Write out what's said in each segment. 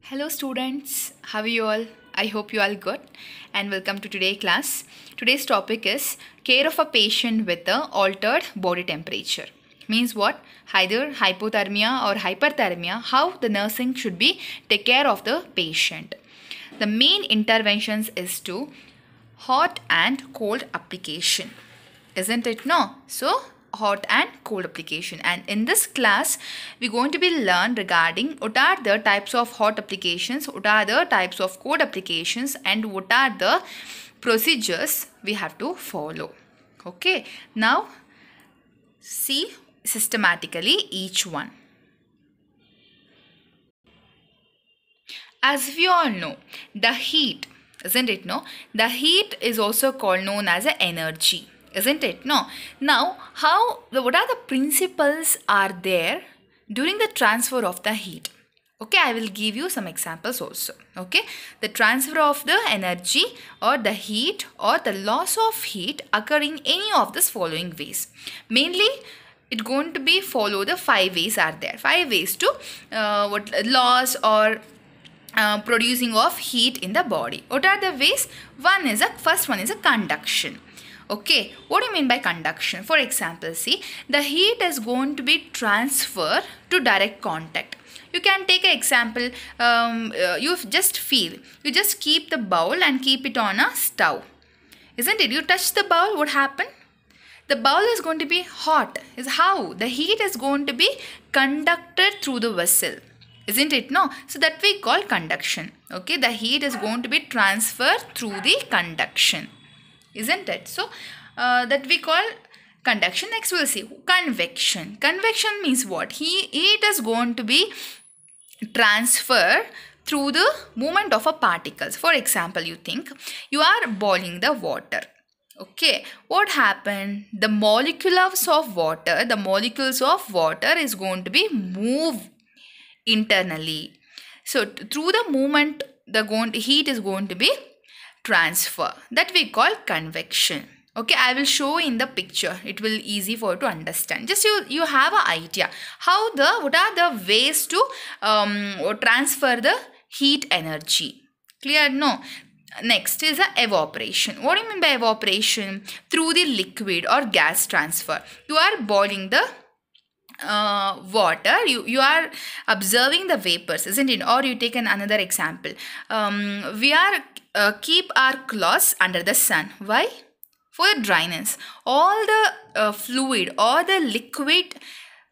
Hello students, how are you all? I hope you all good and welcome to today's class. Today's topic is care of a patient with the altered body temperature. Means what? Either hypothermia or hyperthermia, how the nursing should be take care of the patient. The main interventions is to hot and cold application, isn't it? No, so hot and cold application, and in this class we're going to be learn regarding what are the types of hot applications, what are the types of cold applications, and what are the procedures we have to follow. Okay, now see systematically each one. As we all know, the heat, isn't it? No, the heat is also called known as a energy, isn't it? No. Now, what are the principles are there during the transfer of the heat? Okay, I will give you some examples also. Okay, the transfer of the energy or the heat or the loss of heat occurring any of this following ways. Mainly, it's going to be follow the 5 ways are there. 5 ways to loss or producing of heat in the body. What are the ways? First one is a conduction. Okay, what do you mean by conduction? For example, see, the heat is going to be transferred to direct contact. You can take an example, you just keep the bowl and keep it on a stove. Isn't it? You touch the bowl, what happened? The bowl is going to be hot. Is how? The heat is going to be conducted through the vessel. Isn't it? No. So that we call conduction. Okay, the heat is going to be transferred through the conduction. Isn't it? So that we call conduction. Next we'll see convection. Convection means what? Heat is going to be transferred through the movement of a particles. For example, you think you are boiling the water. Okay, what happened? The molecules of water is going to be moved internally. So through the movement, the heat is going to be transfer. That we call convection. Okay, I will show in the picture. It will easy for you to understand. Just you have an idea what are the ways to transfer the heat energy. Clear? No. Next is evaporation. What do you mean by evaporation? Through the liquid or gas transfer. You are boiling the water, you are observing the vapors, isn't it? Or you take another example, we are keep our clothes under the sun. Why? For the dryness. All the fluid or the liquid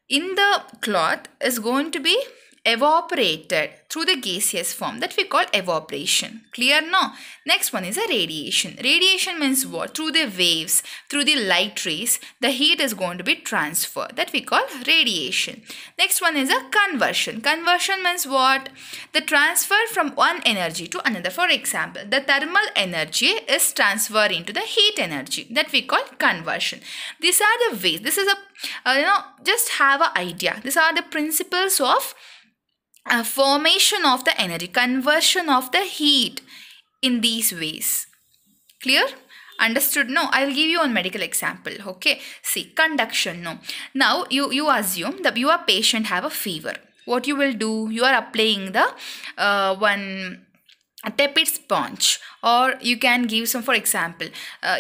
in the cloth is going to be evaporated through the gaseous form. That we call evaporation. Clear? No. Next one is a radiation. Radiation means what? Through the waves, through the light rays, the heat is going to be transferred. That we call radiation. Next one is a conversion. Conversion means what? The transfer from one energy to another. For example, the thermal energy is transferred into the heat energy. That we call conversion. These are the ways. This is a just have an idea. These are the principles of formation of the energy, conversion of the heat in these ways. Clear? Understood? No. I will give you one medical example. Okay. See, conduction. No. Now you assume that your patient have a fever. What you will do? You are applying the a tepid sponge, or you can give some, for example,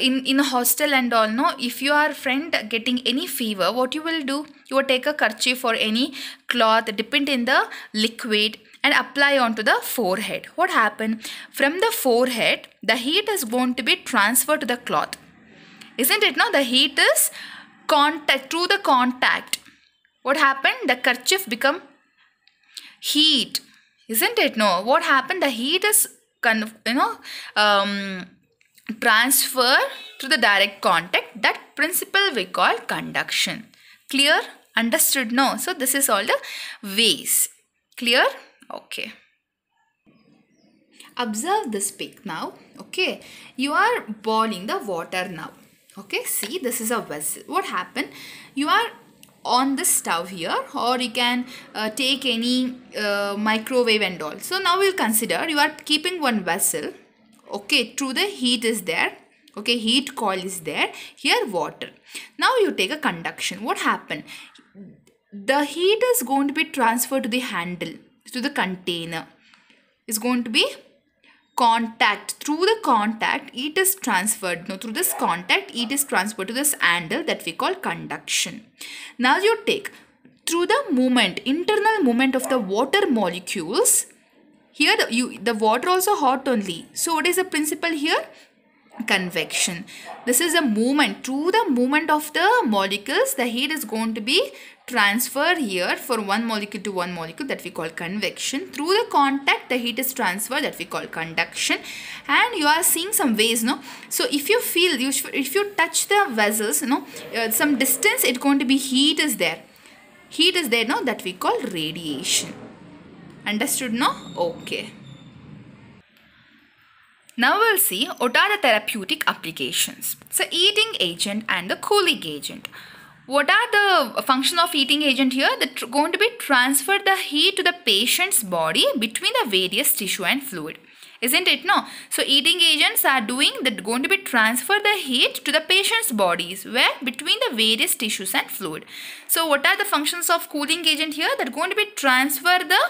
in a hostel and all. No, if your friend getting any fever, what you will do? You will take a kerchief or any cloth, dip it in the liquid and apply onto the forehead. What happened? From the forehead, the heat is going to be transferred to the cloth. Isn't it? No, the heat is contact through the contact. What happened? The kerchief become heat. Isn't it? No. What happened? The heat is transfer to the direct contact. That principle we call conduction. Clear? Understood? No. So this is all the ways. Clear? Okay. Observe this pic now. Okay. You are boiling the water now. Okay. See, this is a vessel. What happened? You are on the stove here, or you can take any microwave and all. So now we'll consider you are keeping one vessel. Okay, through the heat is there. Okay, heat coil is there. Here water. Now you take a conduction. What happened? The heat is going to be transferred to the handle, to the container. is going to be contact. Through the contact it is transferred. No, through this contact it is transferred to this handle that we call conduction. Now you take through the movement, internal movement of the water molecules. Here the water also hot only. So what is the principle here? Convection. This is a movement. Through the movement of the molecules, the heat is going to be transferred here for one molecule to one molecule, that we call convection. Through the contact the heat is transferred, that we call conduction. And you are seeing some ways, no? So if you feel, if you touch the vessels, some distance, it's going to be heat is there. Heat is there, no? That we call radiation. Understood, no? Okay. Now we'll see what are the therapeutic applications. So heating agent and the cooling agent. What are the function of heating agent here? That going to be transfer the heat to the patient's body between the various tissue and fluid. Isn't it? No. So heating agents are doing that, going to be transfer the heat to the patient's bodies where between the various tissues and fluid. So what are the functions of cooling agent here? That going to be transfer the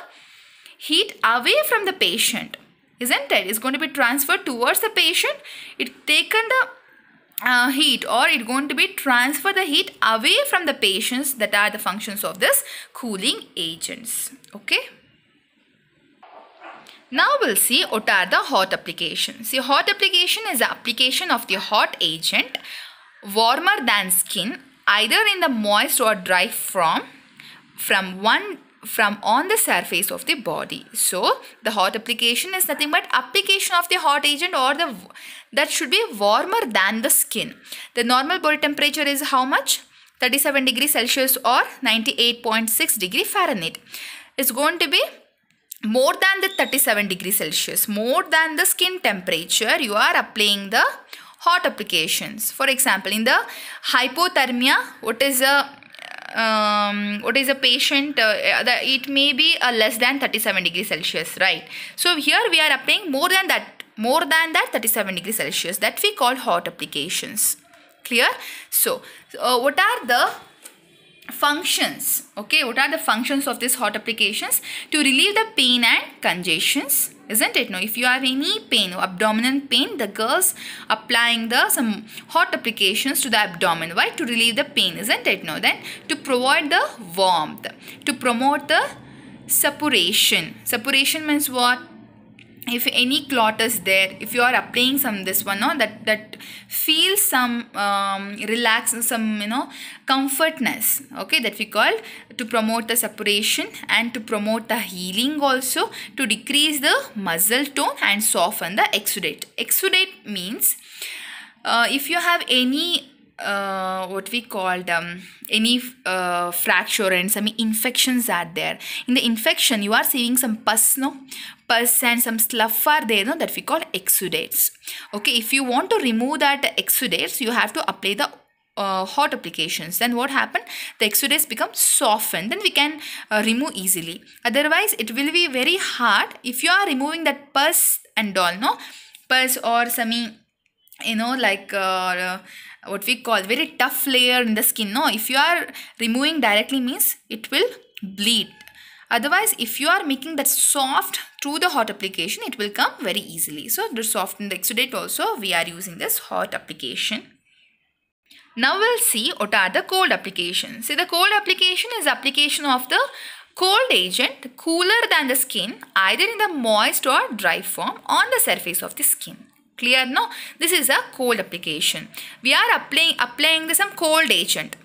heat away from the patient. Isn't it? It's going to be transferred towards the patient. It taken the heat, or it going to be transfer the heat away from the patients. That are the functions of this cooling agents. Okay. Now we'll see what are the hot applications. See, hot application is the application of the hot agent warmer than skin, either in the moist or dry from on the surface of the body. So the hot application is nothing but application of the hot agent or that should be warmer than the skin. The normal body temperature is how much? 37 degrees Celsius or 98.6 degree Fahrenheit. It's going to be more than the 37 degrees Celsius, more than the skin temperature. You are applying the hot applications. For example, in the hypothermia, what is a patient, it may be less than 37 degrees Celsius, right? So here we are applying more than that 37 degrees Celsius, that we call hot applications. Clear? So what are the functions? Okay, what are the functions of these hot applications? To relieve the pain and congestions. Isn't it? Now, if you have any pain, abdominal pain, the girls applying some hot applications to the abdomen. Why? To relieve the pain, isn't it? Now, then to provide the warmth, to promote the suppuration. Suppuration means what? If any clot is there, if you are applying this one, no, that feels some relax, some comfortness, okay, that we call to promote the suppuration and to promote the healing, also to decrease the muscle tone and soften the exudate. Exudate means if you have any what we called any fracture and some infections are there. In the infection, you are seeing some pus, pus and some slough are there, that we call exudates. Okay, if you want to remove that exudates, you have to apply the hot applications. Then what happen? The exudates become softened. Then we can remove easily. Otherwise, it will be very hard if you are removing that pus and all, pus or some like what we call very tough layer in the skin. If you are removing directly, means it will bleed. Otherwise, if you are making that soft through the hot application, it will come very easily. So to soften the exudate also, we are using this hot application. Now we'll see what are the cold applications. See, the cold application is application of the cold agent cooler than the skin, either in the moist or dry form on the surface of the skin. Clear? No? This is a cold application. We are applying some cold agent.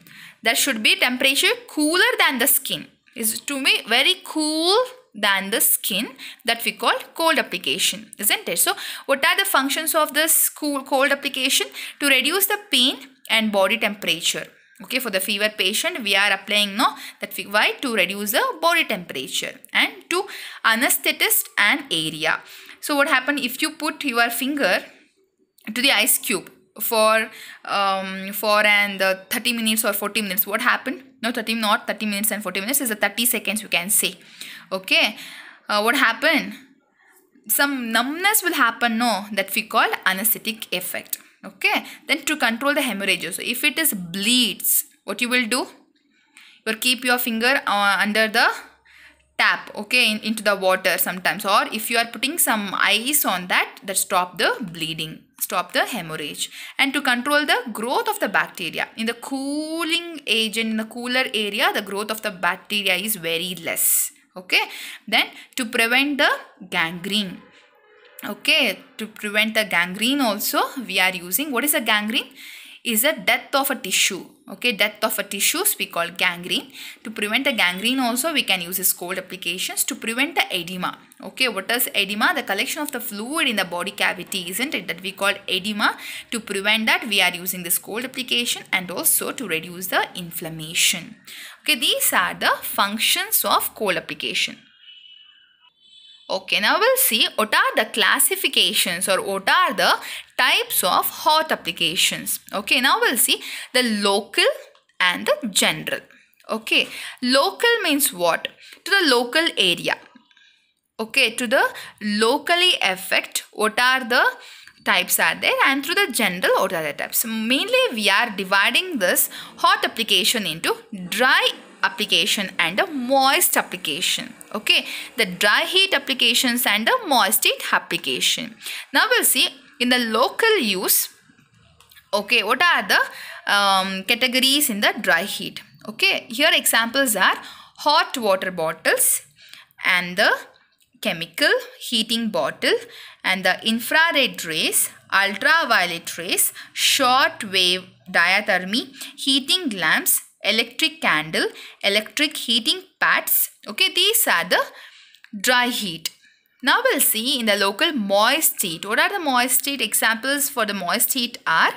That should be temperature cooler than the skin. Is to be very cool than the skin, that we call cold application. Isn't it? So what are the functions of this cold application? To reduce the pain and body temperature. Okay, for the fever patient, we are applying why? To reduce the body temperature and to anesthetize an area. So what happen if you put your finger to the ice cube for 30 minutes or 40 minutes? What happened? No, 30 minutes and 40 minutes is a 30 seconds, you can say. Okay, what happened? Some numbness will happen, that we call anesthetic effect. Okay, then to control the hemorrhages, so if it is bleeds, what you will do? You will keep your finger under the tap, okay, into the water sometimes, or if you are putting some ice on that stop the bleeding, stop the hemorrhage. And to control the growth of the bacteria in the cooling agent, in the cooler area, the growth of the bacteria is very less. Okay, then to prevent the gangrene, okay, to prevent the gangrene also we are using, what is a gangrene? Is a death of a tissue. Okay, death of a tissues we call gangrene. To prevent the gangrene also we can use this cold applications. To prevent the edema, okay, what is edema? The collection of the fluid in the body cavity, isn't it, that we call edema. To prevent that we are using this cold application, and also to reduce the inflammation. Okay, these are the functions of cold application. Okay, now we'll see what are the classifications or what are the types of hot applications. Okay, now we'll see the local and the general. Okay, local means what? To the local area. Okay, to the locally affect, what are the types are there, and through the general, what are the types? Mainly we are dividing this hot application into dry application and a moist application. Okay, the dry heat applications and the moist heat application. Now we'll see in the local use. Okay, what are the categories in the dry heat? Okay, here examples are hot water bottles and the chemical heating bottle and the infrared rays, ultraviolet rays, short wave diathermy, heating lamps, electric candle, electric heating pads. Okay, these are the dry heat. Now we'll see in the local moist heat. What are the moist heat? Examples for the moist heat are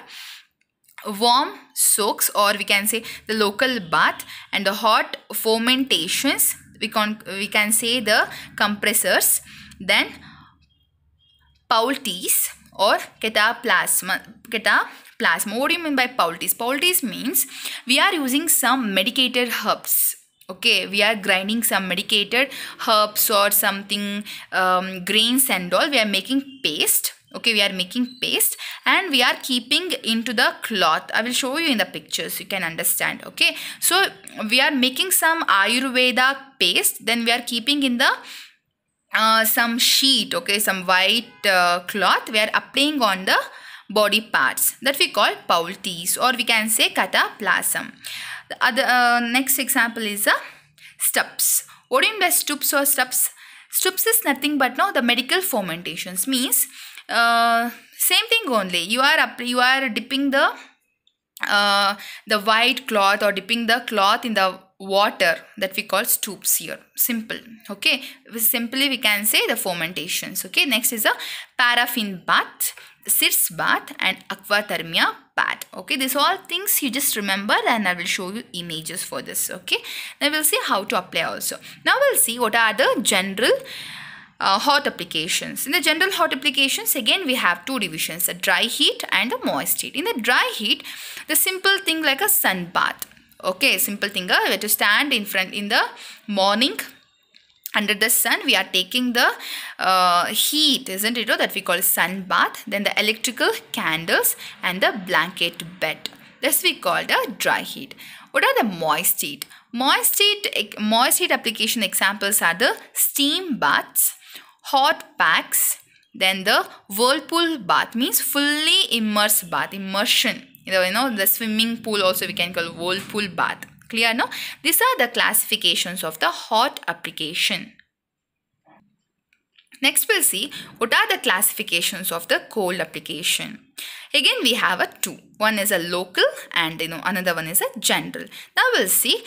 warm soaks, or we can say the local bath, and the hot fermentations. We can say the compressors. Then Poultice or cataplasma. What do you mean by poultice? Poultice means we are using some medicated herbs. Okay, we are grinding some medicated herbs or something, grains and all. We are making paste. Okay, we are making paste and we are keeping into the cloth. I will show you in the pictures, you can understand. Okay, so we are making some Ayurveda paste, then we are keeping in the some sheet, okay, some white cloth, we are applying on the body parts, that we call poultice, or we can say cataplasm. The other next example is stups. What do you mean by stups or stups? Stups is nothing but the medical fermentations, means same thing only. You are dipping the white cloth or dipping the cloth in the water, that we call stoops here. Simple. Okay, simply we can say the fermentations. Okay, next is a paraffin bath, sitz bath, and aquathermia bath. Okay, these all things you just remember, and I will show you images for this. Okay, now we'll see how to apply also. Now we'll see what are the general hot applications. In the general hot applications, again we have two divisions, a dry heat and a moist heat. In the dry heat, the simple thing like a sun bath. Okay, simple thing, we have to stand in front in the morning under the sun. We are taking the heat, isn't it, that we call sun bath. Then the electrical candles and the blanket bed, this we call the dry heat. What are the moist heat? Moist heat application examples are the steam baths, hot packs, then the whirlpool bath, means fully immersed bath, immersion. The swimming pool also we can call whirlpool bath. Clear, no? These are the classifications of the hot application. Next we'll see what are the classifications of the cold application. Again we have two. One is a local and another one is a general. Now we'll see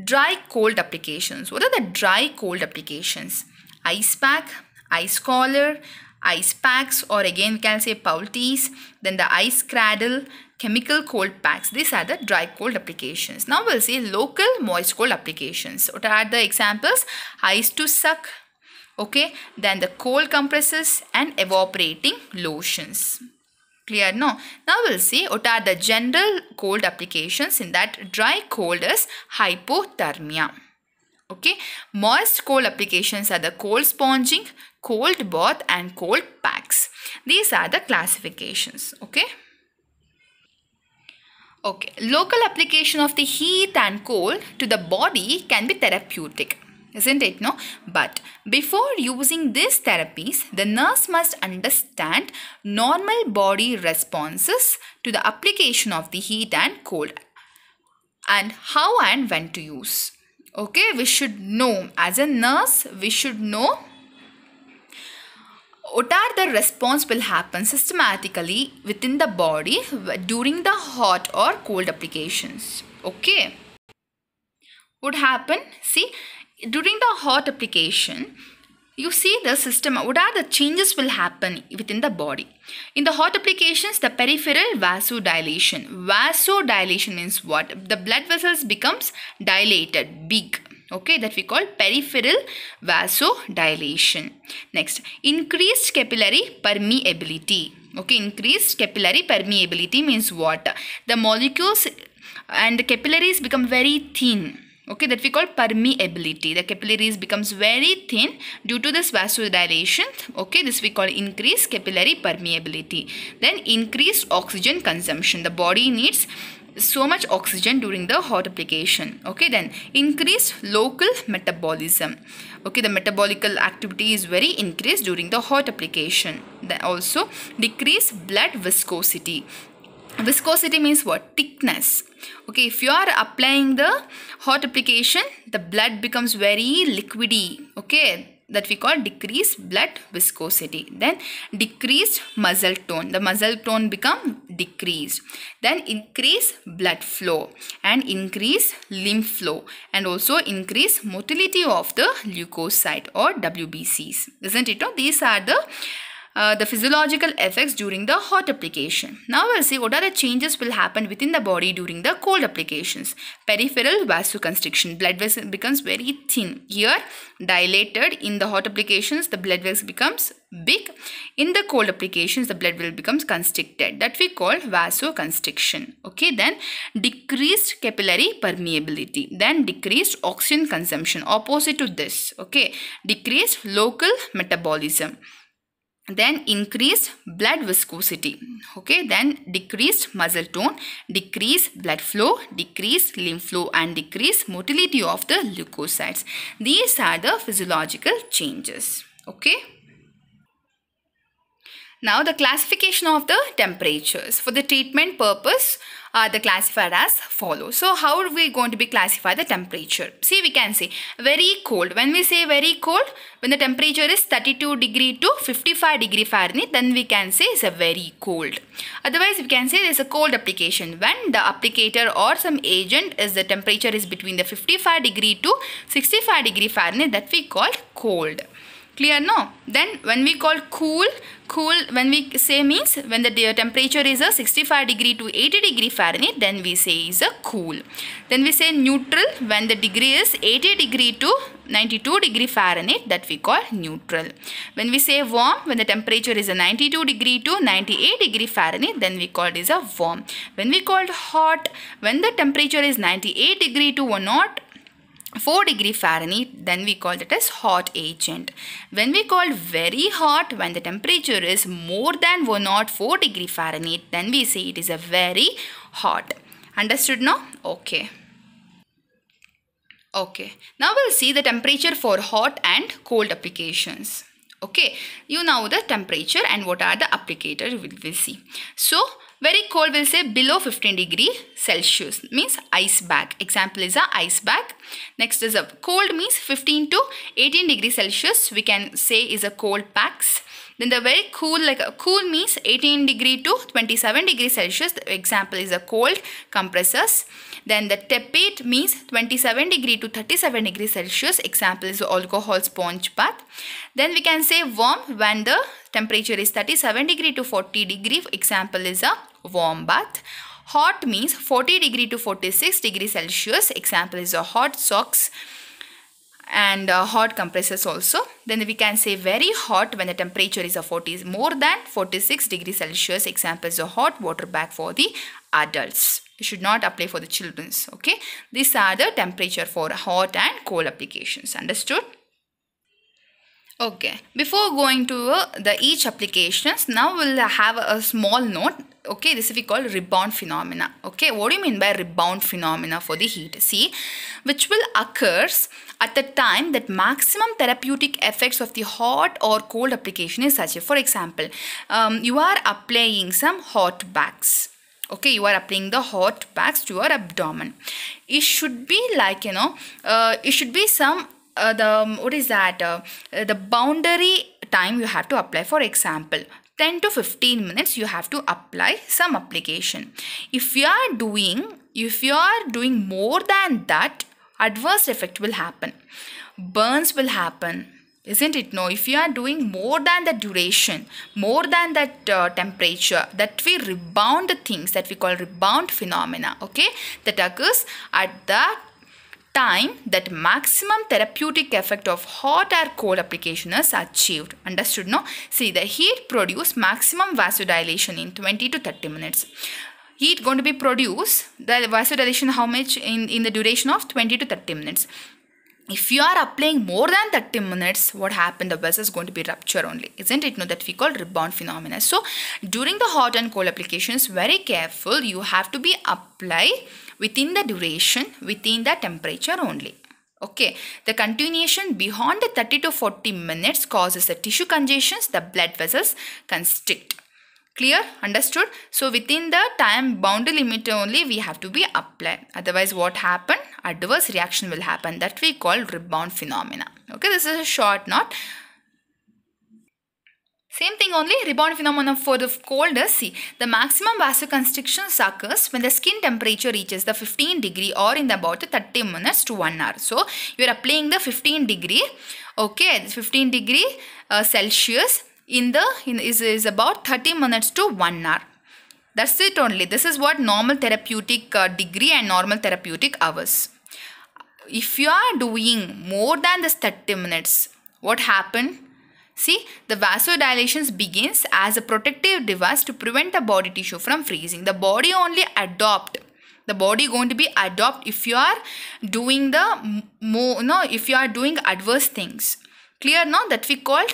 dry cold applications. What are the dry cold applications? Ice pack, ice collar, ice packs, or again we can say poultice, then the ice cradle, chemical cold packs. These are the dry cold applications. Now we'll see local moist cold applications. What are the examples? Ice to suck, okay, then the cold compresses and evaporating lotions. Clear, no? Now we'll see what are the general cold applications. In that, dry cold is hypothermia. Okay, moist cold applications are the cold sponging, cold bath, and cold packs. These are the classifications. Okay. Okay, local application of the heat and cold to the body can be therapeutic. isn't it? No, but before using these therapies, the nurse must understand normal body responses to the application of the heat and cold, and how and when to use. Okay, we should know, as a nurse, we should know what are the response will happen systematically within the body during the hot or cold applications. Okay, would happen, see, during the hot application, you see the system, what are the changes will happen within the body. In the hot applications, the peripheral vasodilation. Vasodilation means what? The blood vessels becomes dilated, big. Okay, that we call peripheral vasodilation. Next, increased capillary permeability. Okay, increased capillary permeability means what? The molecules and the capillaries become very thin. Okay, that we call permeability. The capillaries becomes very thin due to this vasodilation. Okay, this we call increased capillary permeability. Then increased oxygen consumption. The body needs so much oxygen during the hot application. Okay, then increased local metabolism. Okay, the metabolical activity is very increased during the hot application. Then also decreased blood viscosity. Viscosity means what? Thickness. Okay, if you are applying the hot application, the blood becomes very liquidy. Okay, that we call decreased blood viscosity. Then decreased muscle tone. The muscle tone become decreased. Then increase blood flow and increase lymph flow, and also increase motility of the leukocyte or WBCs. Isn't it? These are the physiological effects during the hot application. Now we'll see what are the changes will happen within the body during the cold applications. Peripheral vasoconstriction. Blood vessel becomes very thin. Here dilated. In the hot applications, the blood vessel becomes big. In the cold applications, the blood vessel becomes constricted. That we call vasoconstriction. Okay, then decreased capillary permeability. Then decreased oxygen consumption. Opposite to this. Okay, decreased local metabolism. Then increased blood viscosity. Okay, then decreased muscle tone, decreased blood flow, decreased lymph flow, and decreased motility of the leukocytes. These are the physiological changes. Okay. Now the classification of the temperatures for the treatment purpose are the classified as follows. So how are we going to be classify the temperature? See, we can say very cold. When we say very cold, when the temperature is 32 degree to 55 degree Fahrenheit, then we can say it's a very cold. Otherwise, we can say there's a cold application. When the applicator or some agent is the temperature is between the 55 degree to 65 degree Fahrenheit, that we call cold. Clear, no? Then when we call cool, when we say means when the temperature is a 65 degree to 80 degree Fahrenheit, then we say is a cool. Then we say neutral when the degree is 80 degree to 92 degree Fahrenheit, that we call neutral. When we say warm, when the temperature is a 92 degree to 98 degree Fahrenheit, then we call it is a warm. When we call hot, when the temperature is 98 degree to 104 degree Fahrenheit, then we call it as hot agent. When we call very hot, when the temperature is more than 104 degree Fahrenheit, then we say it is a very hot. Understood now? Okay. Okay. Now we'll see the temperature for hot and cold applications. Okay. You know the temperature and what are the applicators we will see. So, very cold will say below 15 degree Celsius, means ice bag. Example is a ice bag. Next is a cold means 15 to 18 degree Celsius. We can say is a cold packs. Then the very cool, like a cool means 18 degree to 27 degree Celsius. The example is a cold compressors. Then the tepid means 27 degree to 37 degree Celsius. Example is alcohol sponge bath. Then we can say warm when the temperature is 37 degree to 40 degree. Example is a warm bath. Hot means 40 degree to 46 degree Celsius. Example is a hot socks and hot compressors also. Then we can say very hot when the temperature is a more than 46 degree Celsius. Example is a hot water bag for the adults. It should not apply for the children's. Okay, these are the temperature for hot and cold applications. Understood? Okay, before going to the each applications, now we'll have a small note. Okay, this we call rebound phenomena. Okay, what do you mean by rebound phenomena for the heat? See, which will occurs at the time that maximum therapeutic effects of the hot or cold application is such. For example, you are applying some hot bags. Okay, you are applying the hot bags to your abdomen. It should be like, it should be some the what is that the boundary time you have to apply. For example, 10 to 15 minutes you have to apply some application. If you are doing more than that, adverse effect will happen, burns will happen, isn't it? No, if you are doing more than the duration, more than that temperature, that we rebound the things that we call rebound phenomena. Okay, that occurs at that time that maximum therapeutic effect of hot or cold application is achieved. Understood? No? See, the heat produce maximum vasodilation in 20 to 30 minutes. Heat going to be produced, the vasodilation how much in the duration of 20 to 30 minutes. If you are applying more than 30 minutes, what happened? The vessel is going to be rupture only, isn't it? No, that we call rebound phenomena. So, during the hot and cold applications, very careful. You have to be apply within the duration, within the temperature only. Okay, the continuation beyond the 30 to 40 minutes causes the tissue congestions, the blood vessels constrict. Clear? Understood? So within the time boundary limit only we have to be applied. Otherwise what happen? Adverse reaction will happen. That we call rebound phenomena. Okay, this is a short note. Same thing only, rebound phenomena for the cold is, see, the maximum vasoconstriction occurs when the skin temperature reaches the 15 degree or in about 30 minutes to 1 hour. So you are applying the 15 degree, okay, 15 degree Celsius is about 30 minutes to 1 hour. That's it only. This is what normal therapeutic degree and normal therapeutic hours. If you are doing more than this 30 minutes, what happened? See, the vasodilation begins as a protective device to prevent the body tissue from freezing. The body only adopt. The body going to be adopt if you are doing the if you are doing adverse things. Clear now? That we call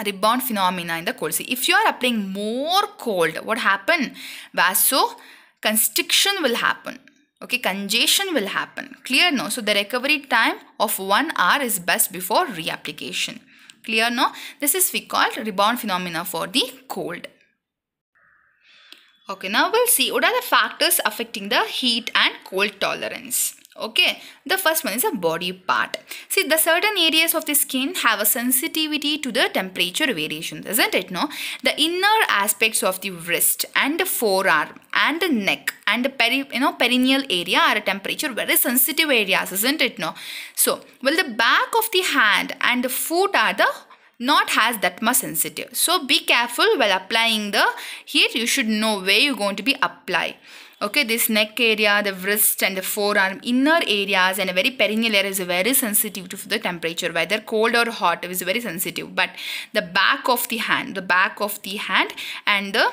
rebound phenomena in the cold. See, if you are applying more cold, what happen? Vasoconstriction will happen. Okay, congestion will happen. Clear now? So the recovery time of 1 hour is best before reapplication. Clear now? This is we call rebound phenomena for the cold. Okay, now we'll see what are the factors affecting the heat and cold tolerance. Okay, the first one is a body part. See, the certain areas of the skin have a sensitivity to the temperature variations, isn't it? No, the inner aspects of the wrist and the forearm and the neck and the perineal area are a temperature very sensitive areas, isn't it? No, so well, the back of the hand and the foot are the not has that much sensitive. So be careful while applying the heat. You should know where you're going to be apply. Okay, this neck area, the wrist and the forearm, inner areas and a very perineal area is very sensitive to the temperature, whether cold or hot is very sensitive. But the back of the hand and the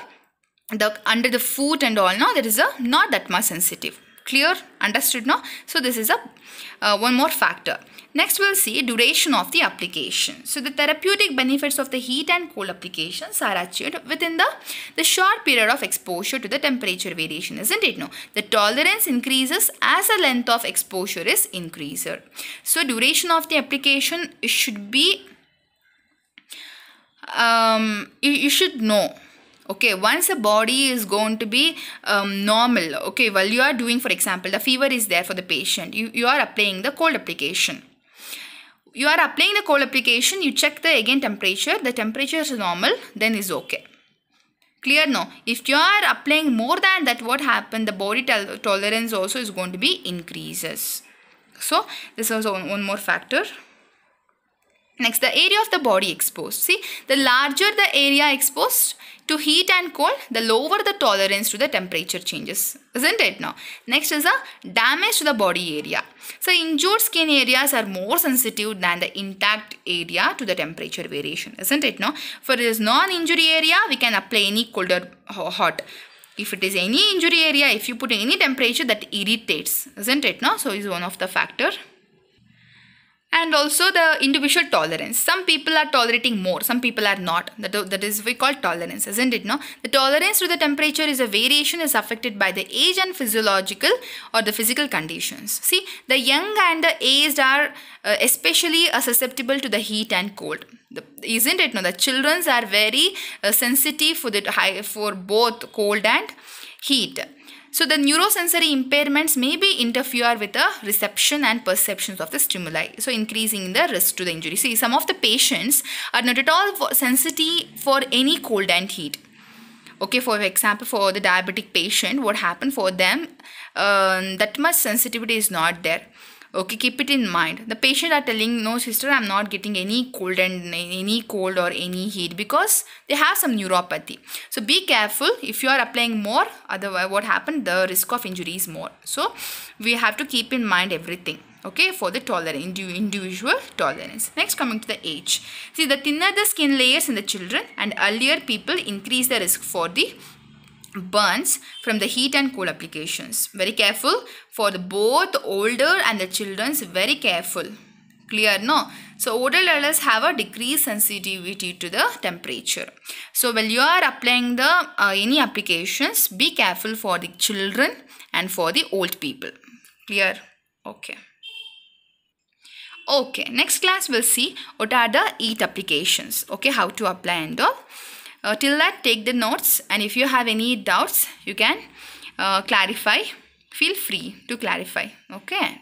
under the foot and all, no, there is a not that much sensitive. Clear? Understood? No? So this is a one more factor. Next we'll see duration of the application. So the therapeutic benefits of the heat and cold applications are achieved within the short period of exposure to the temperature variation, isn't it? No. The tolerance increases as the length of exposure is increased. So duration of the application should be, you should know. Okay, once a body is going to be normal, okay, while you are doing, for example, the fever is there for the patient, you are applying the cold application. You are applying the cold application, you check the again temperature, the temperature is normal, then is okay. Clear? No. If you are applying more than that, what happened? The body tolerance also is going to be increases. So, this is also one more factor. Next, the area of the body exposed. See, the larger the area exposed to heat and cold, the lower the tolerance to the temperature changes, isn't it? Now, next is a damage to the body area. So, injured skin areas are more sensitive than the intact area to the temperature variation, isn't it? Now, for this non-injury area, we can apply any cold or hot. If it is any injury area, if you put any temperature, that irritates, isn't it? Now, so is one of the factor. And also the individual tolerance. Some people are tolerating more, some people are not. That is we call tolerance, isn't it? No, the tolerance to the temperature is a variation is affected by the age and physiological or the physical conditions. See, the young and the aged are especially susceptible to the heat and cold. Isn't it? No, the children are very sensitive for both cold and heat. So the neurosensory impairments may be interfere with the reception and perceptions of the stimuli, so increasing the risk to the injury. See, some of the patients are not at all sensitive for any cold and heat. Okay, for example, for the diabetic patient, what happened for them, that much sensitivity is not there. Okay, keep it in mind. The patient are telling, no sister, I'm not getting any cold or any heat, because they have some neuropathy. So be careful if you are applying more, otherwise what happened, the risk of injury is more. So we have to keep in mind everything. Okay, for the tolerance, individual tolerance. Next, coming to the age. See, the thinner the skin layers in the children and earlier people increase the risk for the burns from the heat and cold applications. Very careful for the both older and the children's, very careful. Clear, no? So older adults have a decreased sensitivity to the temperature. So when you are applying the any applications, be careful for the children and for the old people. Clear? Okay. Okay, next class we'll see what are the heat applications. Okay, how to apply and all. Till that, take the notes, and if you have any doubts, you can clarify. Feel free to clarify. Okay.